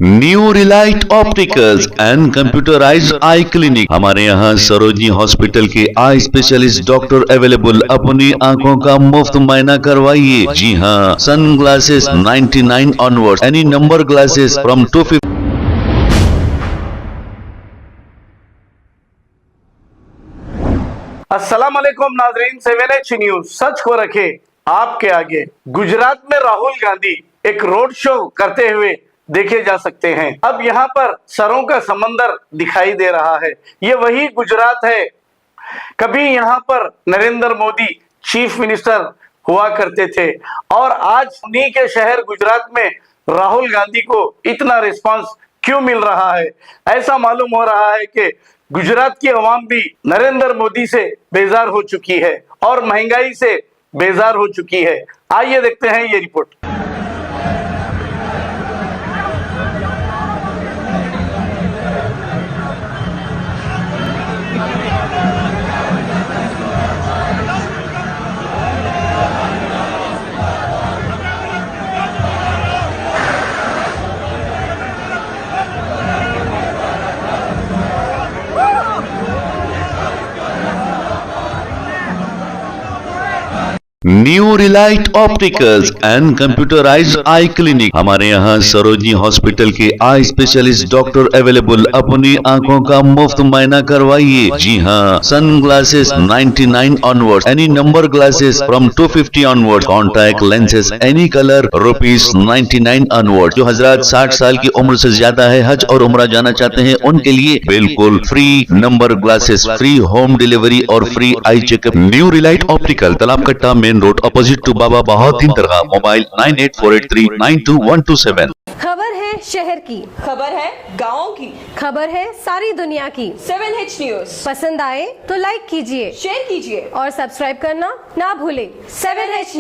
New Relight opticals and computerised I clinic. हमारे यहाँ Sarojini hospital के आई स्पेशलिस्ट डॉक्टर अवेलेबल। अपनी आंखों का मुफ्त मुआयना करवाइए। जी हाँ, sunglasses 99 onward, any number glasses from 250। अस्सलाम वालेकुम नाजरीन, 7H न्यूज सच को रखे आपके आगे। गुजरात में राहुल गांधी एक रोड शो करते हुए देखे जा सकते हैं। अब यहाँ पर सरों का समंदर दिखाई दे रहा है। ये वही गुजरात है, कभी यहाँ पर नरेंद्र मोदी चीफ मिनिस्टर हुआ करते थे और आज उन्हीं के शहर गुजरात में राहुल गांधी को इतना रिस्पांस क्यों मिल रहा है। ऐसा मालूम हो रहा है कि गुजरात की आवाम भी नरेंद्र मोदी से बेजार हो चुकी है और महंगाई से बेजार हो चुकी है। आइए देखते हैं ये report. New Relight opticals and computerised I clinic. हमारे यहाँ सरोजनी हॉस्पिटल के आई स्पेशलिस्ट डॉक्टर अवेलेबल। अपनी आंखों का मुफ्त मुआयना करवाइए। जी हाँ, sunglasses 99 onward, any number glasses from 250 onward, contact lenses any colour ₹99 onward. जो हजरात 60 साल की उम्र से ज्यादा है, हज और उम्रा जाना चाहते हैं, उनके लिए बिल्कुल free number glasses, free home delivery और free eye checkup. New Relight optical, Talab Katta, main road, opposite to Baba Bahauddin dargah. Mobile 9848392127। खबर है शहर की, खबर है गाँव की, खबर है सारी दुनिया की। 7H न्यूज पसंद आए तो लाइक कीजिए, शेयर कीजिए और सब्सक्राइब करना ना भूलें। 7H news.